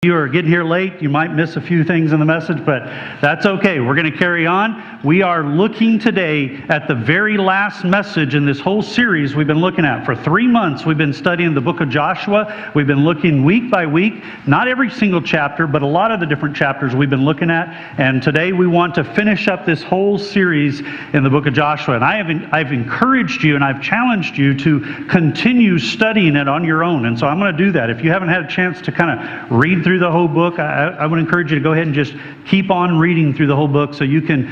You are getting here late, you might miss a few things in the message, but that's okay. We're going to carry on. We are looking today at the very last message in this whole series we've been looking at. For 3 months, we've been studying the book of Joshua. We've been looking week by week, not every single chapter, but a lot of the different chapters we've been looking at. And today we want to finish up this whole series in the book of Joshua. And I've encouraged you and I've challenged you to continue studying it on your own. And so I'm going to do that. If you haven't had a chance to kind of read through the whole book, I would encourage you to go ahead and just keep on reading through the whole book so you can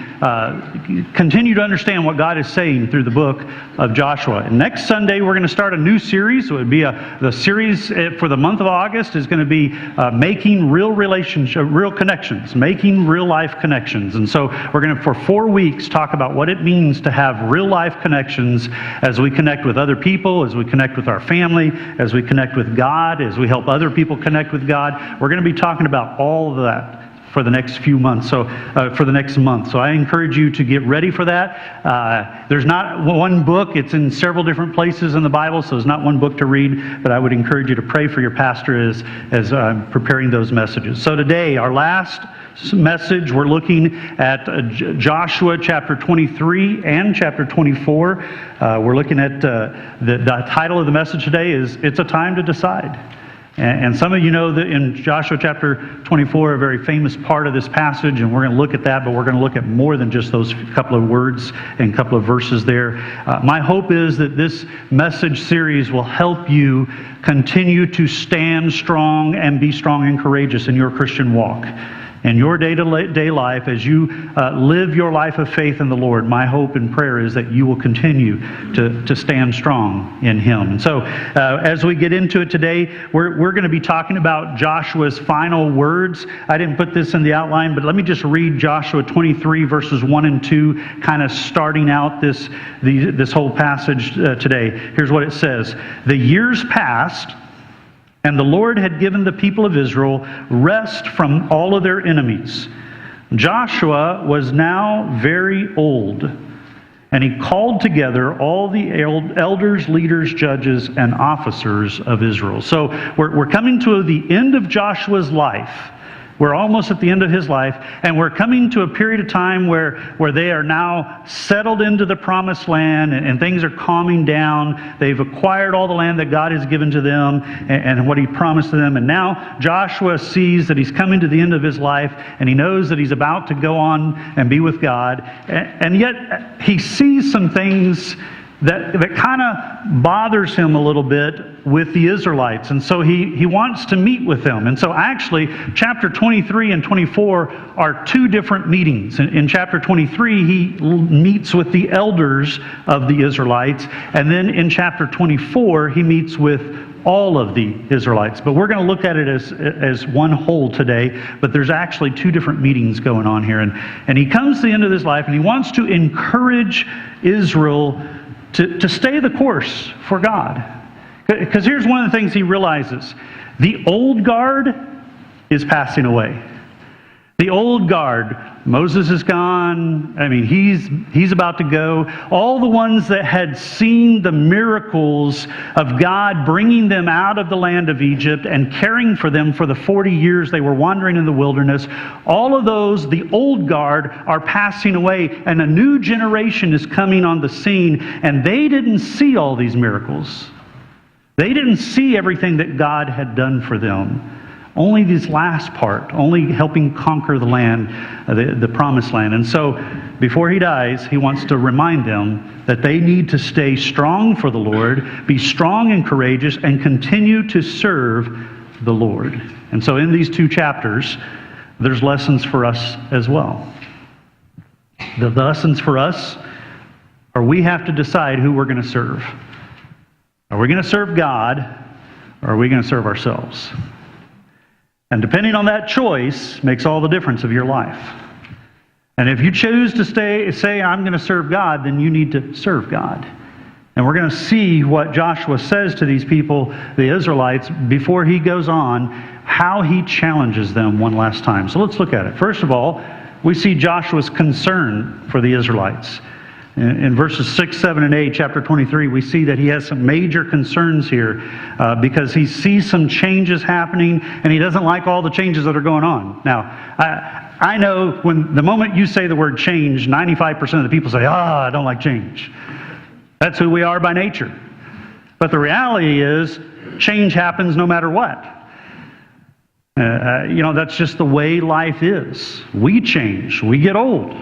continue to understand what God is saying through the book of Joshua. And next Sunday, we're going to start a new series. So it would be the series for the month of August is going to be making real connections, making real life connections. And so we're going to, for 4 weeks, talk about what it means to have real life connections as we connect with other people, as we connect with our family, as we connect with God, as we help other people connect with God. We're going to be talking about all of that for the next few months, for the next month. So I encourage you to get ready for that. There's not one book. It's in several different places in the Bible, so there's not one book to read, but I would encourage you to pray for your pastor as I'm preparing those messages. So today, our last message, we're looking at Joshua chapter 23 and chapter 24. We're looking at the title of the message today is It's a Time to Decide. And some of you know that in Joshua chapter 24, a very famous part of this passage, and we're going to look at that, but we're going to look at more than just those couple of words and couple of verses there. My hope is that this message series will help you continue to stand strong and be strong and courageous in your Christian walk. In your day-to-day life, as you live your life of faith in the Lord, my hope and prayer is that you will continue to stand strong in Him. And so, as we get into it today, we're going to be talking about Joshua's final words. I didn't put this in the outline, but let me just read Joshua 23, verses 1 and 2, kind of starting out this whole passage today. Here's what it says. The years passed, and the Lord had given the people of Israel rest from all of their enemies. Joshua was now very old, and he called together all the elders, leaders, judges, and officers of Israel. So we're coming to the end of Joshua's life. We're almost at the end of his life, and we're coming to a period of time where they are now settled into the promised land, and things are calming down. They've acquired all the land that God has given to them and what He promised to them. And now Joshua sees that he's coming to the end of his life, and he knows that he's about to go on and be with God. And yet he sees some things that kind of bothers him a little bit with the Israelites. And so he wants to meet with them. And so actually, chapter 23 and 24 are two different meetings. In chapter 23, he meets with the elders of the Israelites. And then in chapter 24, he meets with all of the Israelites. But we're going to look at it as one whole today. But there's actually two different meetings going on here. And he comes to the end of his life, and he wants to encourage Israel to stay the course for God. Because here's one of the things he realizes. The old guard is passing away. The old guard, Moses is gone. I mean, he's about to go. All the ones that had seen the miracles of God bringing them out of the land of Egypt and caring for them for the 40 years they were wandering in the wilderness, all of those, the old guard, are passing away, and a new generation is coming on the scene, and they didn't see all these miracles. They didn't see everything that God had done for them. Only this last part, only helping conquer the land, the promised land. And so, before he dies, he wants to remind them that they need to stay strong for the Lord, be strong and courageous, and continue to serve the Lord. And so in these two chapters, there's lessons for us as well. The lessons for us are we have to decide who we're going to serve. Are we going to serve God, or are we going to serve ourselves? And depending on that choice makes all the difference of your life. And if you choose to say, I'm going to serve God, then you need to serve God. And we're going to see what Joshua says to these people, the Israelites, before he goes on, how he challenges them one last time. So let's look at it. First of all, we see Joshua's concern for the Israelites. In verses 6, 7, and 8, chapter 23, we see that he has some major concerns here because he sees some changes happening and he doesn't like all the changes that are going on. Now, I know when the moment you say the word change, 95% of the people say, I don't like change. That's who we are by nature. But the reality is, change happens no matter what. That's just the way life is. We change. We get old.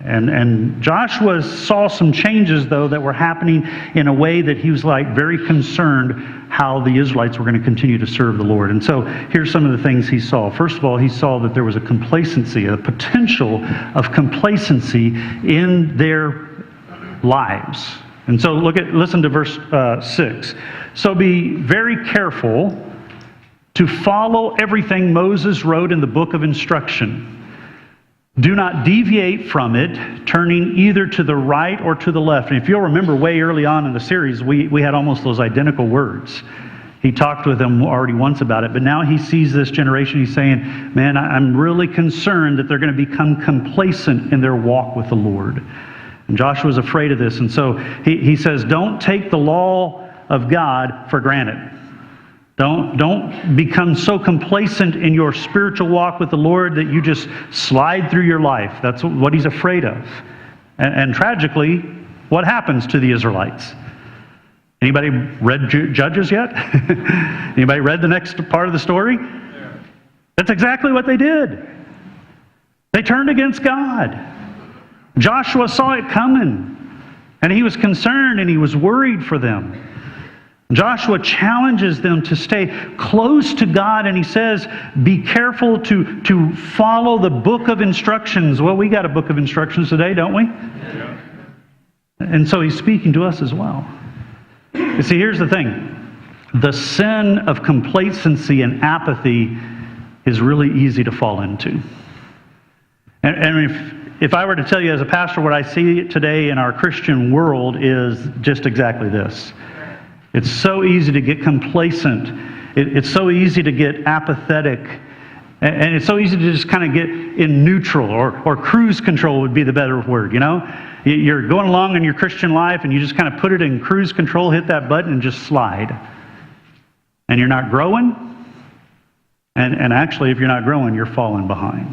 And Joshua saw some changes, though, that were happening in a way that he was very concerned how the Israelites were going to continue to serve the Lord. And so here's some of the things he saw. First of all, he saw that there was a complacency, a potential of complacency in their lives. And so listen to verse 6. So be very careful to follow everything Moses wrote in the book of instruction. Do not deviate from it, turning either to the right or to the left. And if you'll remember way early on in the series, we had almost those identical words. He talked with them already once about it, but now he sees this generation. He's saying, man, I'm really concerned that they're going to become complacent in their walk with the Lord. And Joshua's afraid of this. And so he says, don't take the law of God for granted. Don't become so complacent in your spiritual walk with the Lord that you just slide through your life. That's what he's afraid of. And tragically, what happens to the Israelites? Anybody read Judges yet? Anybody read the next part of the story? Yeah. That's exactly what they did. They turned against God. Joshua saw it coming, and he was concerned and he was worried for them. Joshua challenges them to stay close to God, and he says, be careful to follow the book of instructions. Well, we got a book of instructions today, don't we? Yeah. And so he's speaking to us as well. You see, here's the thing. The sin of complacency and apathy is really easy to fall into. And if I were to tell you as a pastor what I see today in our Christian world is just exactly this. It's so easy to get complacent. It's so easy to get apathetic. And it's so easy to just kind of get in neutral or cruise control would be the better word, you know? You're going along in your Christian life and you just kind of put it in cruise control, hit that button and just slide. And you're not growing. And actually, if you're not growing, you're falling behind.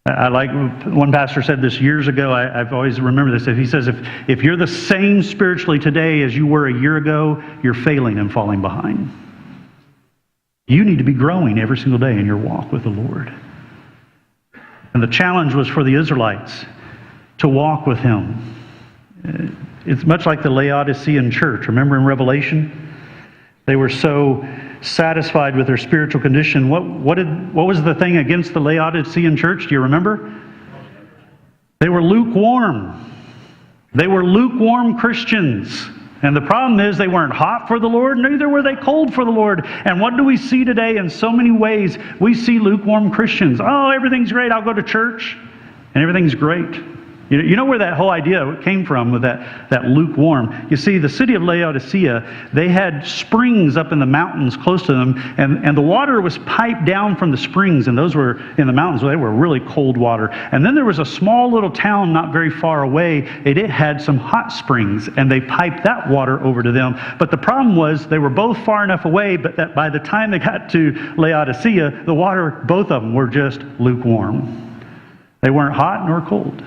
I like, one pastor said this years ago, I've always remembered this. He says, if you're the same spiritually today as you were a year ago, you're failing and falling behind. You need to be growing every single day in your walk with the Lord. And the challenge was for the Israelites to walk with Him. It's much like the Laodicean church. Remember in Revelation? They were so satisfied with their spiritual condition. What was the thing against the Laodicean church? Do you remember? They were lukewarm. They were lukewarm Christians. And the problem is they weren't hot for the Lord, neither were they cold for the Lord. And what do we see today in so many ways? We see lukewarm Christians. Oh, everything's great. I'll go to church. And everything's great. You know where that whole idea came from with that lukewarm? You see, the city of Laodicea, they had springs up in the mountains close to them, and the water was piped down from the springs, and those were in the mountains, so they were really cold water. And then there was a small little town not very far away, and it had some hot springs, and they piped that water over to them. But the problem was they were both far enough away, but that by the time they got to Laodicea, the water, both of them were just lukewarm. They weren't hot nor cold.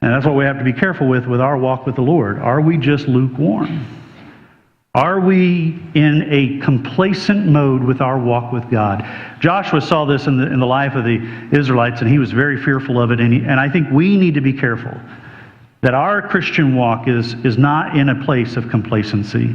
And that's what we have to be careful with our walk with the Lord. Are we just lukewarm? Are we in a complacent mode with our walk with God? Joshua saw this in the life of the Israelites, and he was very fearful of it. And I think we need to be careful that our Christian walk is not in a place of complacency.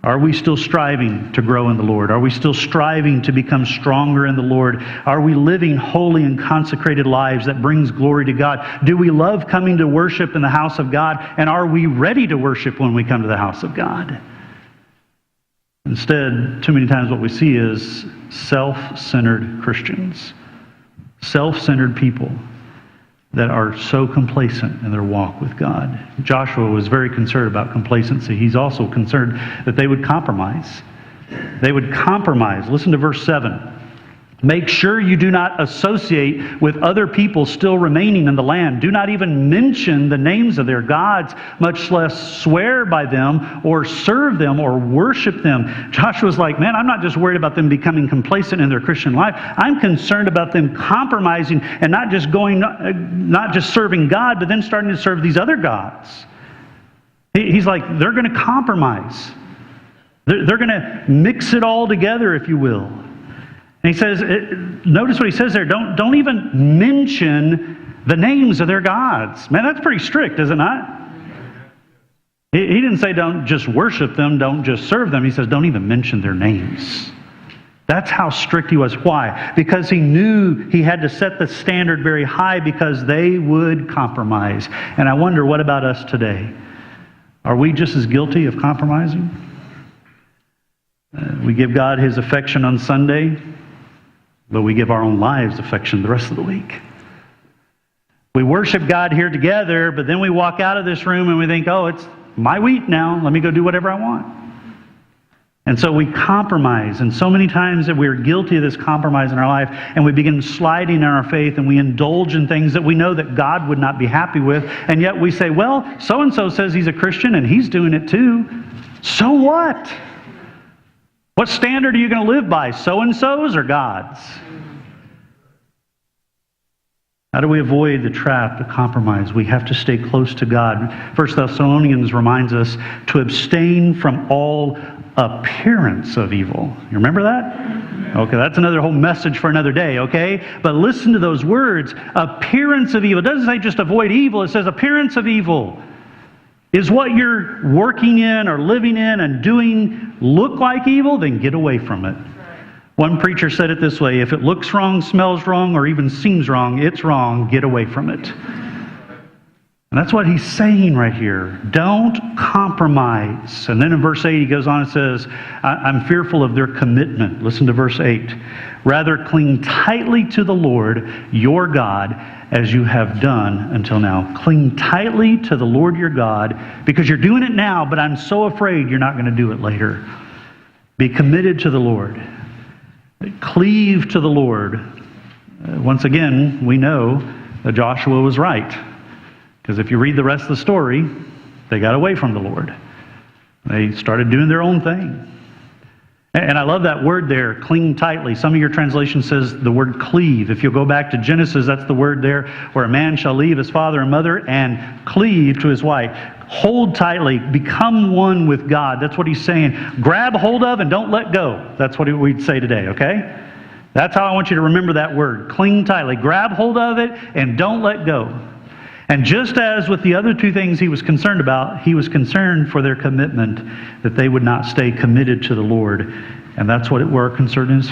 Are we still striving to grow in the Lord? Are we still striving to become stronger in the Lord? Are we living holy and consecrated lives that brings glory to God? Do we love coming to worship in the house of God? And are we ready to worship when we come to the house of God? Instead, too many times what we see is self-centered Christians, self-centered people that are so complacent in their walk with God. Joshua was very concerned about complacency. He's also concerned that they would compromise. They would compromise. Listen to verse 7. Make sure you do not associate with other people still remaining in the land. Do not even mention the names of their gods, much less swear by them or serve them or worship them. Joshua's like, man, I'm not just worried about them becoming complacent in their Christian life. I'm concerned about them compromising and not just serving God, but then starting to serve these other gods. He's like, they're going to compromise. They're going to mix it all together, if you will. And he says, notice what he says there, don't even mention the names of their gods. Man, that's pretty strict, is it not? He didn't say don't just worship them, don't just serve them. He says don't even mention their names. That's how strict he was. Why? Because he knew he had to set the standard very high because they would compromise. And I wonder, what about us today? Are we just as guilty of compromising? We give God his affection on Sunday, but we give our own lives affection the rest of the week. We worship God here together, but then we walk out of this room and we think, oh, it's my week now. Let me go do whatever I want. And so we compromise. And so many times that we're guilty of this compromise in our life, and we begin sliding in our faith, and we indulge in things that we know that God would not be happy with. And yet we say, well, so-and-so says he's a Christian and he's doing it too. So what? What standard are you going to live by? So-and-so's or God's? How do we avoid the trap, the compromise? We have to stay close to God. 1 Thessalonians reminds us to abstain from all appearance of evil. You remember that? Okay, that's another whole message for another day, okay? But listen to those words, appearance of evil. It doesn't say just avoid evil, it says appearance of evil. Is what you're working in or living in and doing look like evil? Then get away from it. One preacher said it this way, if it looks wrong, smells wrong, or even seems wrong, it's wrong, get away from it. And that's what he's saying right here. Don't compromise. And then in verse 8 he goes on and says, I'm fearful of their commitment. Listen to verse 8. Rather cling tightly to the Lord your God as you have done until now. Cling tightly to the Lord your God because you're doing it now, but I'm so afraid you're not going to do it later. Be committed to the Lord. Cleave to the Lord. Once again, we know that Joshua was right. Because if you read the rest of the story, they got away from the Lord. They started doing their own thing. And I love that word there, cling tightly. Some of your translation says the word cleave. If you'll go back to Genesis, that's the word there, where a man shall leave his father and mother and cleave to his wife. Hold tightly, become one with God. That's what he's saying. Grab hold of and don't let go. That's what we'd say today, okay? That's how I want you to remember that word. Cling tightly. Grab hold of it and don't let go. And just as with the other two things he was concerned about, he was concerned for their commitment, that they would not stay committed to the Lord. And that's what our concern is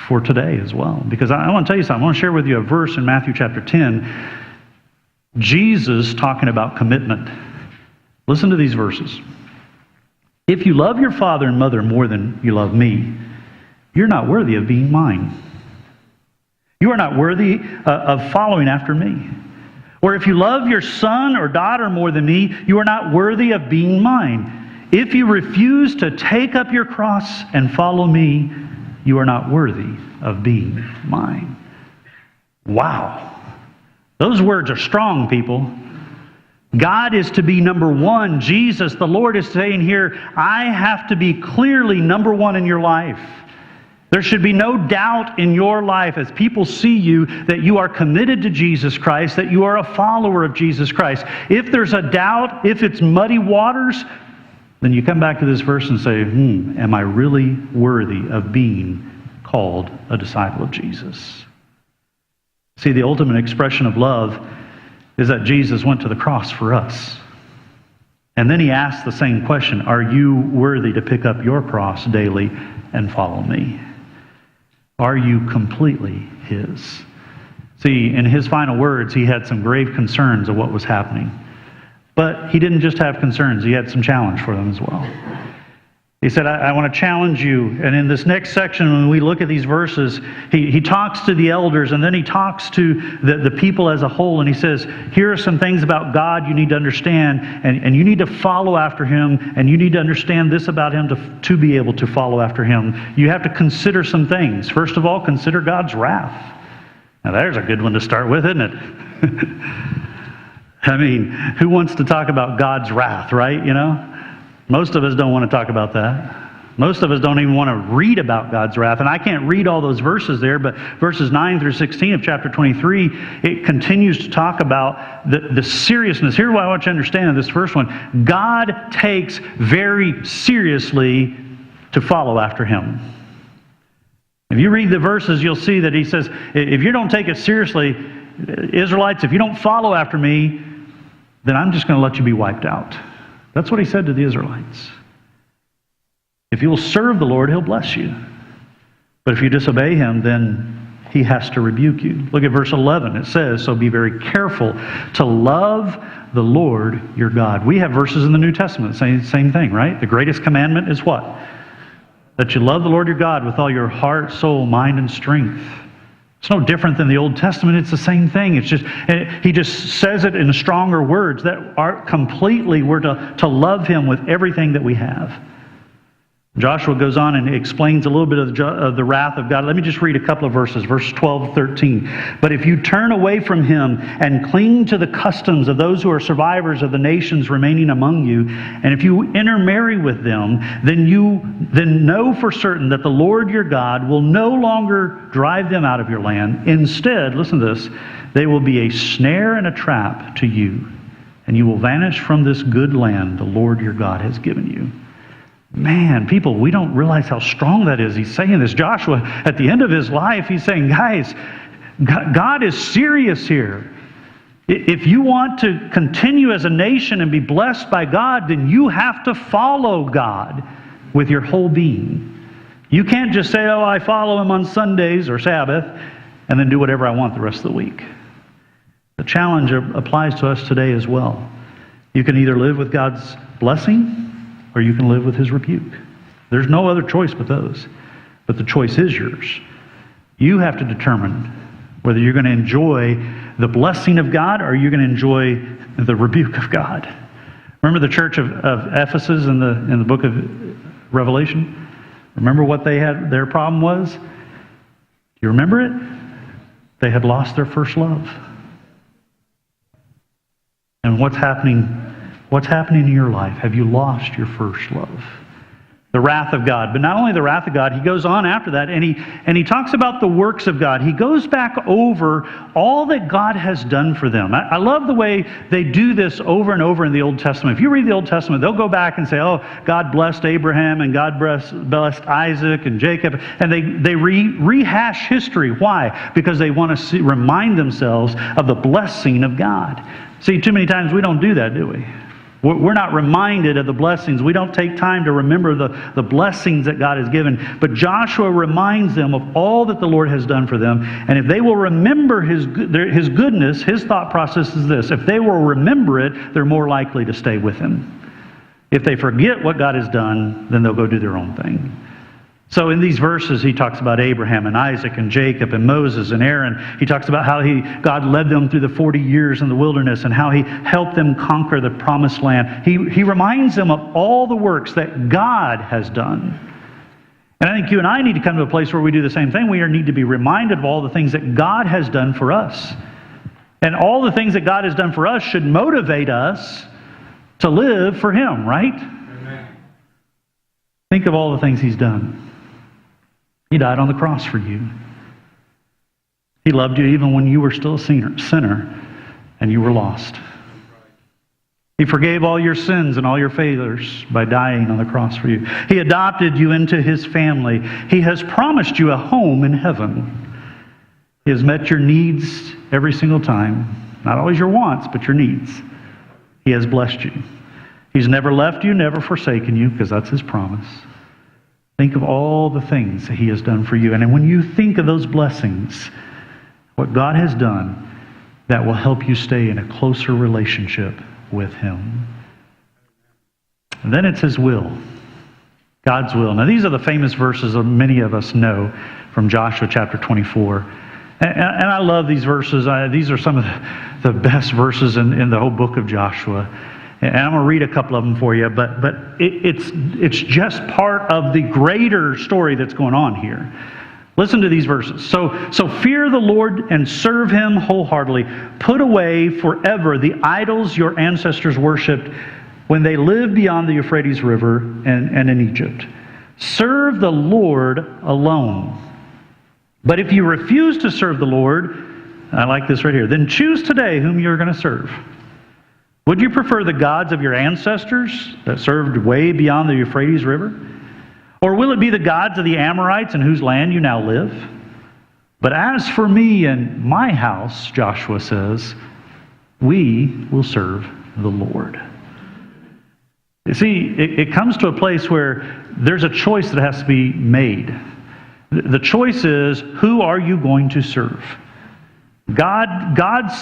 for today as well. Because I want to tell you something. I want to share with you a verse in Matthew chapter 10. Jesus talking about commitment. Listen to these verses. If you love your father and mother more than you love me, you're not worthy of being mine. You are not worthy of following after me. Or if you love your son or daughter more than me, you are not worthy of being mine. If you refuse to take up your cross and follow me, you are not worthy of being mine. Wow. Those words are strong, people. God is to be number one. Jesus, the Lord, is saying here, I have to be clearly number one in your life. There should be no doubt in your life as people see you that you are committed to Jesus Christ, that you are a follower of Jesus Christ. If there's a doubt, if it's muddy waters, then you come back to this verse and say, am I really worthy of being called a disciple of Jesus? See, the ultimate expression of love is that Jesus went to the cross for us. And then he asked the same question, are you worthy to pick up your cross daily and follow me? Are you completely his? See, in his final words, he had some grave concerns of what was happening. But he didn't just have concerns, he had some challenge for them as well. He said, I want to challenge you. And in this next section, when we look at these verses, he talks to the elders, and then he talks to the people as a whole, and he says, here are some things about God you need to understand, and you need to follow after him, and you need to understand this about him to be able to follow after him. You have to consider some things. First of all, consider God's wrath. Now there's a good one to start with, isn't it? I mean, who wants to talk about God's wrath, right? You know? Most of us don't want to talk about that. Most of us don't even want to read about God's wrath. And I can't read all those verses there, but verses 9 through 16 of chapter 23, it continues to talk about the seriousness. Here's what I want you to understand in this first one. God takes very seriously to follow after him. If you read the verses, you'll see that he says, if you don't take it seriously, Israelites, if you don't follow after me, then I'm just going to let you be wiped out. That's what he said to the Israelites. If you will serve the Lord, he'll bless you. But if you disobey him, then he has to rebuke you. Look at verse 11. It says, so be very careful to love the Lord your God. We have verses in the New Testament saying the same thing, right? The greatest commandment is what? That you love the Lord your God with all your heart, soul, mind, and strength. It's no different than the Old Testament. It's the same thing. It's just he just says it in stronger words that are completely we're to love him with everything that we have. Joshua goes on and explains a little bit of the wrath of God. Let me just read a couple of verses, verse 12 13. But if you turn away from him and cling to the customs of those who are survivors of the nations remaining among you, and if you intermarry with them, then know for certain that the Lord your God will no longer drive them out of your land. Instead, listen to this, they will be a snare and a trap to you, and you will vanish from this good land the Lord your God has given you. Man, people, we don't realize how strong that is. He's saying this. Joshua, at the end of his life, he's saying, guys, God is serious here. If you want to continue as a nation and be blessed by God, then you have to follow God with your whole being. You can't just say, oh, I follow him on Sundays or Sabbath, and then do whatever I want the rest of the week. The challenge applies to us today as well. You can either live with God's blessing, or you can live with his rebuke. There's no other choice but those. But the choice is yours. You have to determine whether you're going to enjoy the blessing of God or you're going to enjoy the rebuke of God. Remember the church of Ephesus in the book of Revelation? Remember what their problem was? You remember it? They had lost their first love. And what's happening in your life? Have you lost your first love? The wrath of God. But not only the wrath of God, he goes on after that and he talks about the works of God. He goes back over all that God has done for them. I love the way they do this over and over in the Old Testament. If you read the Old Testament, they'll go back and say, oh, God blessed Abraham and God blessed Isaac and Jacob. And they rehash history. Why? Because they want to remind themselves of the blessing of God. See, too many times we don't do that, do we? We're not reminded of the blessings. We don't take time to remember the blessings that God has given. But Joshua reminds them of all that the Lord has done for them. And if they will remember his goodness, his thought process is this. If they will remember it, they're more likely to stay with him. If they forget what God has done, then they'll go do their own thing. So in these verses, he talks about Abraham and Isaac and Jacob and Moses and Aaron. He talks about how God led them through the 40 years in the wilderness and how he helped them conquer the promised land. He reminds them of all the works that God has done. And I think you and I need to come to a place where we do the same thing. We need to be reminded of all the things that God has done for us. And all the things that God has done for us should motivate us to live for him, right? Amen. Think of all the things he's done. He died on the cross for you. He loved you even when you were still a sinner and you were lost. He forgave all your sins and all your failures by dying on the cross for you. He adopted you into his family. He has promised you a home in heaven. He has met your needs every single time. Not always your wants, but your needs. He has blessed you. He's never left you, never forsaken you, because that's his promise. Think of all the things that he has done for you. And when you think of those blessings, what God has done, that will help you stay in a closer relationship with him. And then it's his will. God's will. Now, these are the famous verses that many of us know from Joshua chapter 24. And I love these verses. These are some of the best verses in the whole book of Joshua. And I'm going to read a couple of them for you, but it's just part of the greater story that's going on here. Listen to these verses. So fear the Lord and serve Him wholeheartedly. Put away forever the idols your ancestors worshipped when they lived beyond the Euphrates River and in Egypt. Serve the Lord alone. But if you refuse to serve the Lord, I like this right here, then choose today whom you're going to serve. Would you prefer the gods of your ancestors that served way beyond the Euphrates River? Or will it be the gods of the Amorites in whose land you now live? But as for me and my house, Joshua says, we will serve the Lord. You see, it comes to a place where there's a choice that has to be made. The choice is, who are you going to serve? God's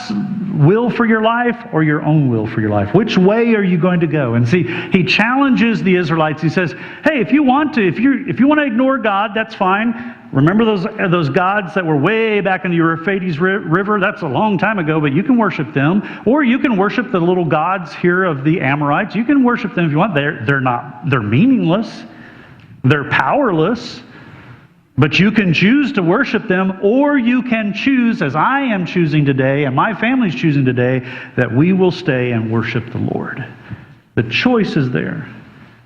will for your life or your own will for your life? Which way are you going to go? And see, he challenges the Israelites. He says, hey, if you want to ignore God, that's fine. Remember those gods that were way back in the Euphrates River? That's a long time ago, but you can worship them. Or you can worship the little gods here of the Amorites. You can worship them if you want. They're meaningless. They're powerless. But you can choose to worship them, or you can choose, as I am choosing today, and my family's choosing today, that we will stay and worship the Lord. The choice is there.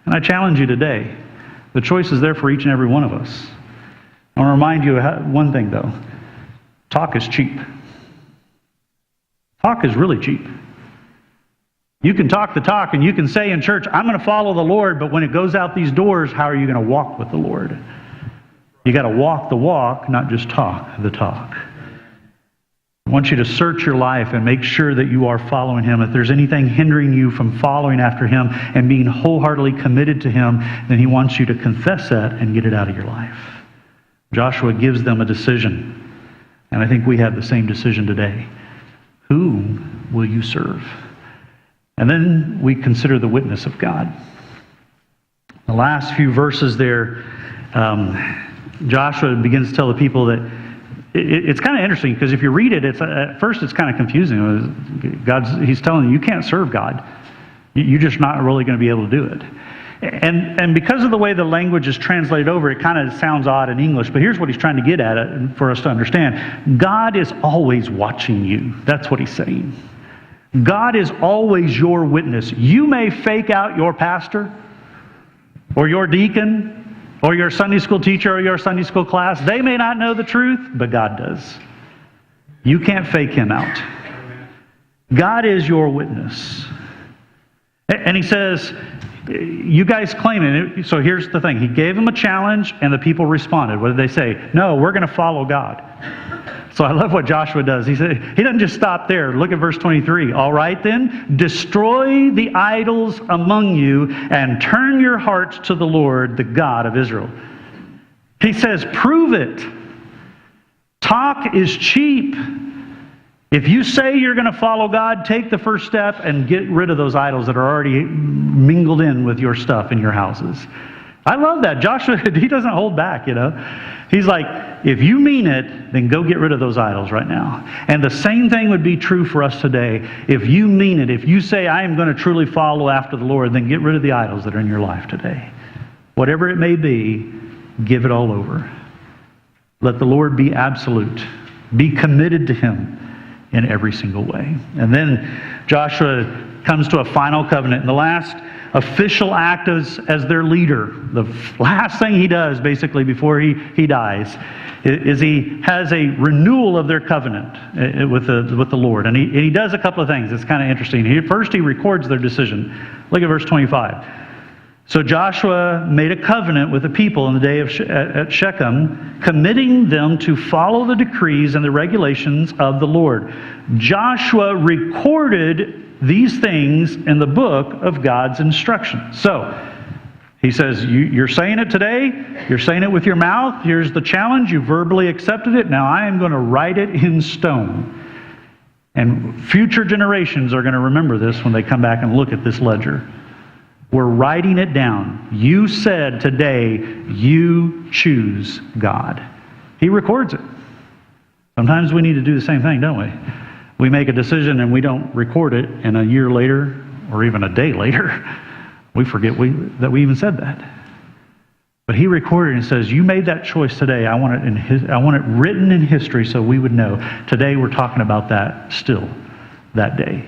And I challenge you today, the choice is there for each and every one of us. I want to remind you of one thing, though. Talk is cheap. Talk is really cheap. You can talk the talk, and you can say in church, I'm going to follow the Lord, but when it goes out these doors, how are you going to walk with the Lord? You got to walk the walk, not just talk the talk. I want you to search your life and make sure that you are following Him. If there's anything hindering you from following after Him and being wholeheartedly committed to Him, then He wants you to confess that and get it out of your life. Joshua gives them a decision, and I think we have the same decision today. Whom will you serve? And then we consider the witness of God. The last few verses there, Joshua begins to tell the people that it's kind of interesting, because if you read it, at first it's kind of confusing. He's telling you can't serve God. You're just not really going to be able to do it. And because of the way the language is translated over, it kind of sounds odd in English, but here's what he's trying to get at for us to understand. God is always watching you. That's what he's saying. God is always your witness. You may fake out your pastor or your deacon or your Sunday school teacher or your Sunday school class. They may not know the truth, but God does. You can't fake him out. God is your witness. And he says, you guys claim it. So here's the thing. He gave them a challenge, and the people responded. What did they say? No, we're going to follow God. So I love what Joshua does. He doesn't just stop there. Look at verse 23. All right then, destroy the idols among you and turn your hearts to the Lord, the God of Israel. He says, prove it. Talk is cheap. If you say you're going to follow God, take the first step and get rid of those idols that are already mingled in with your stuff in your houses. I love that. Joshua, he doesn't hold back, you know. He's like, if you mean it, then go get rid of those idols right now. And the same thing would be true for us today. If you mean it, if you say, I am going to truly follow after the Lord, then get rid of the idols that are in your life today. Whatever it may be, give it all over. Let the Lord be absolute. Be committed to Him in every single way. And then Joshua comes to a final covenant. And the last official act as their leader, the last thing he does basically before he dies, is he has a renewal of their covenant with the Lord. And he does a couple of things. It's kind of interesting. First, he records their decision. Look at verse 25. So Joshua made a covenant with the people in the day at Shechem, committing them to follow the decrees and the regulations of the Lord. Joshua recorded these things in the book of God's instructions. So he says, you're saying it today, you're saying it with your mouth, here's the challenge, you verbally accepted it, now I am going to write it in stone. And future generations are going to remember this when they come back and look at this ledger. We're writing it down. You said today you choose God. He records it. Sometimes we need to do the same thing, don't we? We make a decision and we don't record it, and a year later, or even a day later, we forget that we even said that. But he recorded and says, you made that choice today. I want it written in history so we would know. Today we're talking about that still, that day.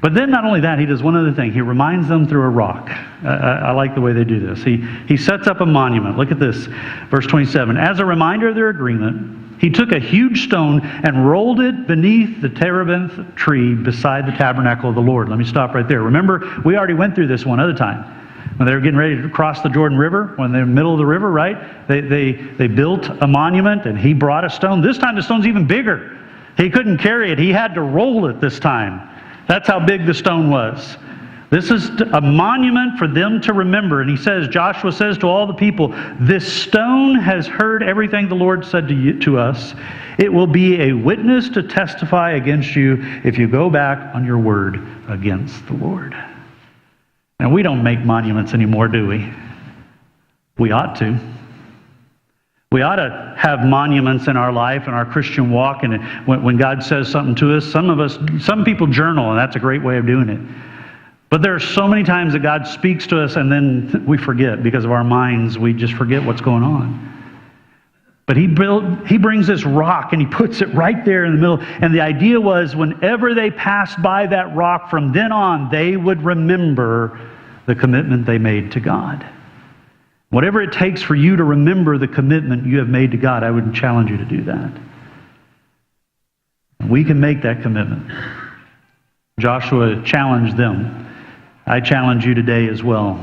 But then not only that, he does one other thing. He reminds them through a rock. I like the way they do this. He sets up a monument. Look at this, verse 27. As a reminder of their agreement, he took a huge stone and rolled it beneath the terebinth tree beside the tabernacle of the Lord. Let me stop right there. Remember, we already went through this one other time. When they were getting ready to cross the Jordan River, when they're in the middle of the river, right? They built a monument and he brought a stone. This time the stone's even bigger. He couldn't carry it. He had to roll it this time. That's how big the stone was. This is a monument for them to remember. And Joshua says to all the people, this stone has heard everything the Lord said to us. It will be a witness to testify against you if you go back on your word against the Lord. And we don't make monuments anymore, do we? We ought to. We ought to have monuments in our life and our Christian walk. And when God says something to us, some people journal, and that's a great way of doing it. But there are so many times that God speaks to us and then we forget because of our minds. We just forget what's going on. But he brings this rock and he puts it right there in the middle. And the idea was whenever they passed by that rock from then on, they would remember the commitment they made to God. Whatever it takes for you to remember the commitment you have made to God, I would challenge you to do that. We can make that commitment. Joshua challenged them. I challenge you today as well.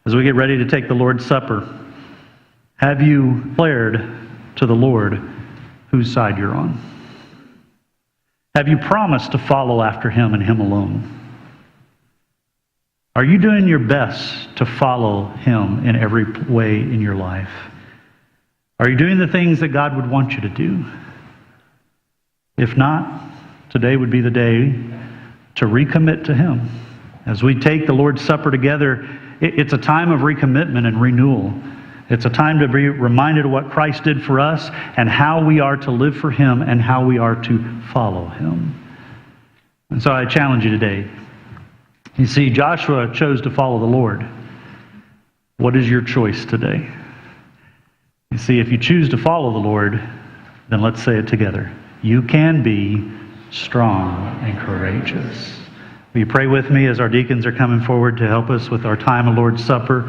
As we get ready to take the Lord's Supper, have you declared to the Lord whose side you're on? Have you promised to follow after Him and Him alone? Are you doing your best to follow Him in every way in your life? Are you doing the things that God would want you to do? If not, today would be the day to recommit to Him. As we take the Lord's Supper together, it's a time of recommitment and renewal. It's a time to be reminded of what Christ did for us and how we are to live for Him and how we are to follow Him. And so I challenge you today. You see, Joshua chose to follow the Lord. What is your choice today? You see, if you choose to follow the Lord, then let's say it together. You can be strong and courageous. Will you pray with me as our deacons are coming forward to help us with our time of Lord's Supper?